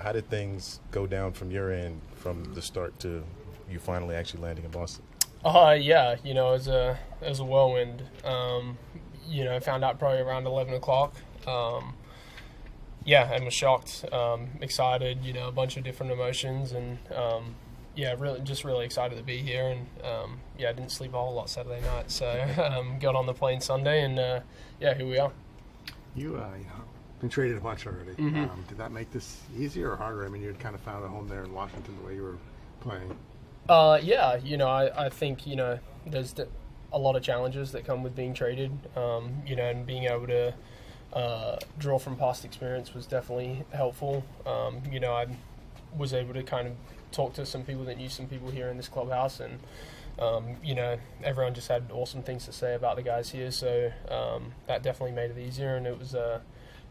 how did things go down from your end from the start to you finally actually landing in Boston? Yeah, it was a whirlwind. I found out probably around 11 o'clock. And was shocked, excited, a bunch of different emotions, and really excited to be here. And I didn't sleep a whole lot Saturday night, so got on the plane Sunday, and here we are. You been traded a bunch already. Mm-hmm. Did that make this easier or harder? I mean, you had kind of found a home there in Washington the way you were playing. I think there's a lot of challenges that come with being traded, and being able to draw from past experience was definitely helpful. I was able to kind of talk to some people that knew some people here in this clubhouse, and everyone just had awesome things to say about the guys here, so that definitely made it easier, and it was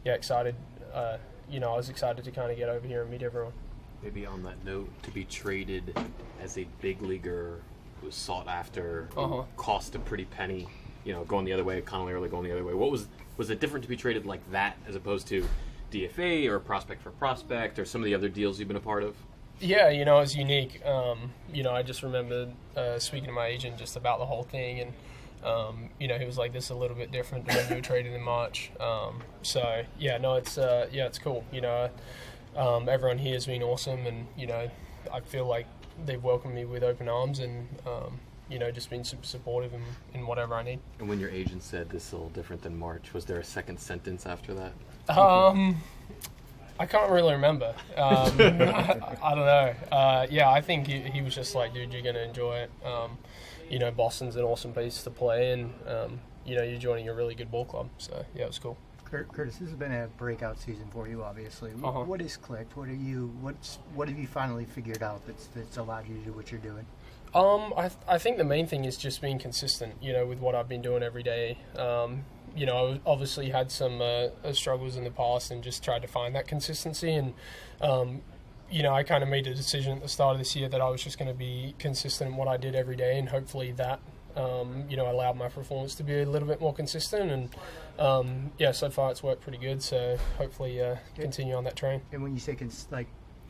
excited. I was excited to kind of get over here and meet everyone. Maybe on that note, to be traded as a big leaguer who was sought after, who cost a pretty penny, going the other way, Connolly Early going the other way. What was it different to be traded like that as opposed to DFA or prospect for prospect or some of the other deals you've been a part of? Yeah, it was unique. I just remember speaking to my agent just about the whole thing, and he was like, "This is a little bit different than when you were traded in March." It's cool. Everyone here has been awesome, and I feel like they've welcomed me with open arms, and just been super supportive in whatever I need. And when your agent said this is a little different than March, was there a second sentence after that? I can't really remember. I don't know. I think he was just like, dude, you're going to enjoy it. Boston's an awesome place to play, and you're joining a really good ball club. So it was cool. Curtis, this has been a breakout season for you, obviously. What has clicked? What have you finally figured out that's allowed you to do what you're doing? I think the main thing is just being consistent, with what I've been doing every day. I obviously had some struggles in the past and just tried to find that consistency. And, I kind of made a decision at the start of this year that I was just going to be consistent in what I did every day, and hopefully that allowed my performance to be a little bit more consistent, and so far it's worked pretty good, so hopefully continue on that train. And when you say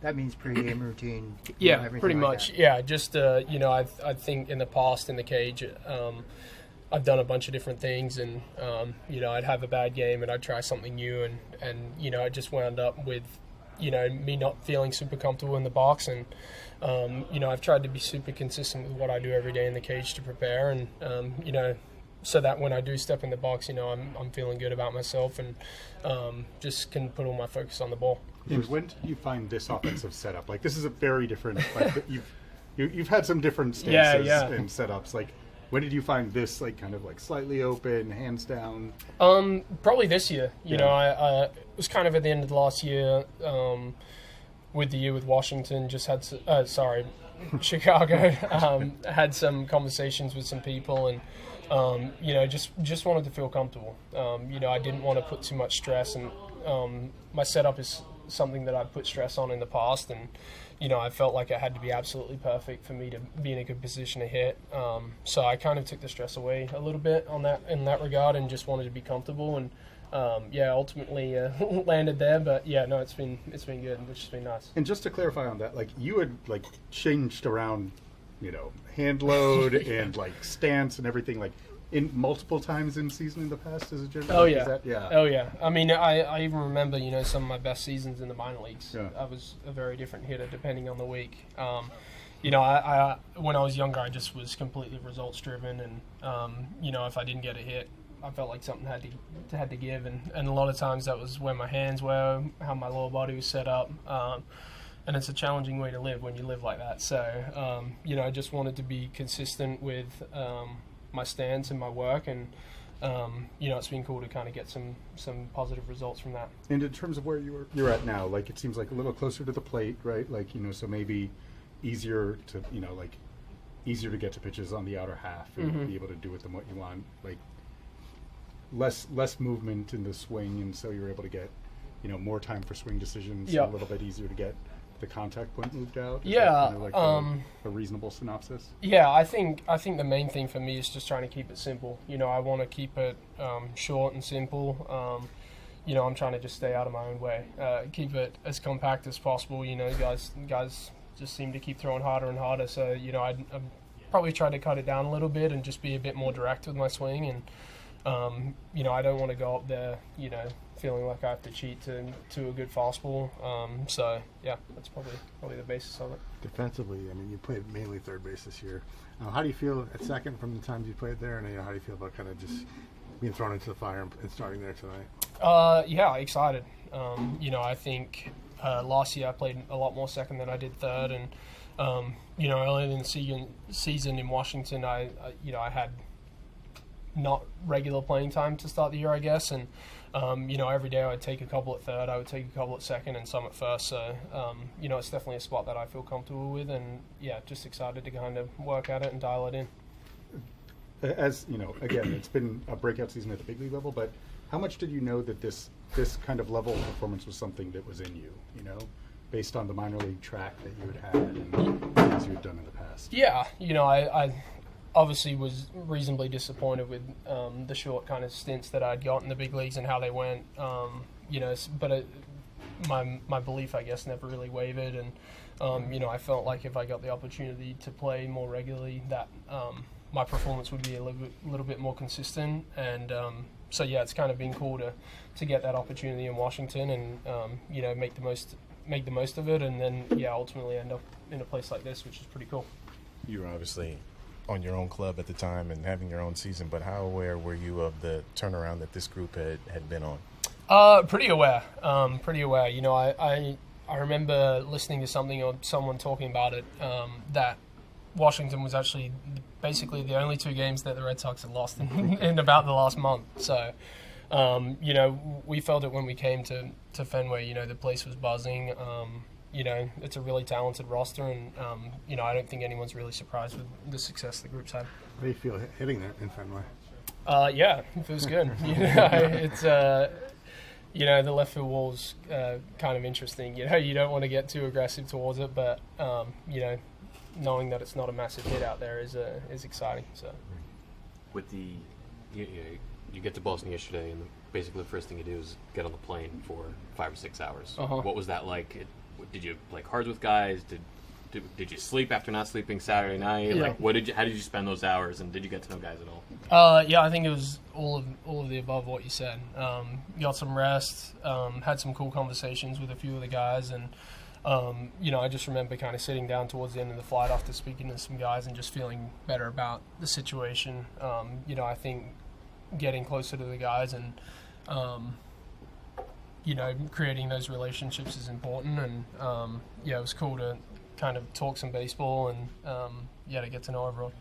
that means pre-game routine? Yeah, pretty like much. That. Yeah, just, I think in the past in the cage, I've done a bunch of different things, and, I'd have a bad game and I'd try something new, and I just wound up with, me not feeling super comfortable in the box, and I've tried to be super consistent with what I do every day in the cage to prepare, and so that when I do step in the box, I'm feeling good about myself, and just can put all my focus on the ball. And when did you find this offensive setup? Like, this is a very different. Like, you've had some different stances and setups. Like, when did you find this, like, kind of like slightly open, hands down? Probably this year. I was kind of at the end of the last year, with the year with Washington. Just had Chicago. Had some conversations with some people, and just wanted to feel comfortable. I didn't want to put too much stress, and my setup is something that I've put stress on in the past, and I felt like it had to be absolutely perfect for me to be in a good position to hit. So I kind of took the stress away a little bit in that regard, and just wanted to be comfortable, and ultimately landed there. But it's been good, which has been nice. And just to clarify on that, like, you had like changed around, hand load and like stance and everything, like, in multiple times in season in the past as a general? Oh yeah. I mean, I even remember, some of my best seasons in the minor leagues. Yeah. I was a very different hitter depending on the week. I when I was younger, I just was completely results driven, and if I didn't get a hit, I felt like something had to give, and a lot of times that was where my hands were, how my lower body was set up. And it's a challenging way to live when you live like that. So, I just wanted to be consistent with my stance and my work, and it's been cool to kind of get some positive results from that. And in terms of where you're at now, like, it seems like a little closer to the plate, right? Like, so maybe easier to easier to get to pitches on the outer half and be able to do with them what you want. Like, less movement in the swing, and so you're able to get more time for swing decisions. Yeah. A little bit easier to get the contact point moved out. Is yeah, that a reasonable synopsis? Yeah, I think the main thing for me is just trying to keep it simple. I want to keep it short and simple. I'm trying to just stay out of my own way, keep it as compact as possible. Guys just seem to keep throwing harder and harder. So, I probably try to cut it down a little bit and just be a bit more direct with my swing. And, I don't want to go up there, feeling like I have to cheat to a good fastball. So, yeah, that's probably the basis of it. Defensively, I mean, you played mainly third base this year. How do you feel at second from the times you played there? And how do you feel about kind of just being thrown into the fire and starting there tonight? Yeah, excited. I think last year I played a lot more second than I did third, and earlier in the season in Washington, I had not regular playing time to start the year, I guess, and every day I would take a couple at third, I would take a couple at second, and some at first. So it's definitely a spot that I feel comfortable with, and yeah, just excited to kind of work at it and dial it in. As again, it's been a breakout season at the big league level, but how much did you know that this kind of level of performance was something that was in you, based on the minor league track that you had and things you had done in the past? Yeah, I obviously was reasonably disappointed with the short kind of stints that I'd got in the big leagues and how they went, but my belief, I guess, never really wavered, and I felt like if I got the opportunity to play more regularly, that my performance would be a little bit more consistent, and so yeah, it's kind of been cool to get that opportunity in Washington and make the most of it, and then ultimately end up in a place like this, which is pretty cool. You were obviously on your own club at the time and having your own season, but how aware were you of the turnaround that this group had been on? Pretty aware. I remember listening to something or someone talking about it, that Washington was actually basically the only 2 games that the Red Sox had lost in about the last month. So, we felt it when we came to Fenway. The place was buzzing. It's a really talented roster, and I don't think anyone's really surprised with the success the group's had. How do you feel hitting there in Fenway? Yeah, it feels good. It's the left field wall's kind of interesting. You don't want to get too aggressive towards it, but knowing that it's not a massive hit out there is exciting. So, with the you get to Boston yesterday, and basically the first thing you do is get on the plane for 5 or 6 hours. Uh-huh. What was that like? Did you play cards with guys? Did you sleep after not sleeping Saturday night? Yeah. Like, how did you spend those hours, and did you get to know guys at all? Yeah, I think it was all of the above what you said. Got some rest, had some cool conversations with a few of the guys, and I just remember kind of sitting down towards the end of the flight after speaking to some guys and just feeling better about the situation. I think getting closer to the guys and creating those relationships is important, and it was cool to kind of talk some baseball and to get to know everyone.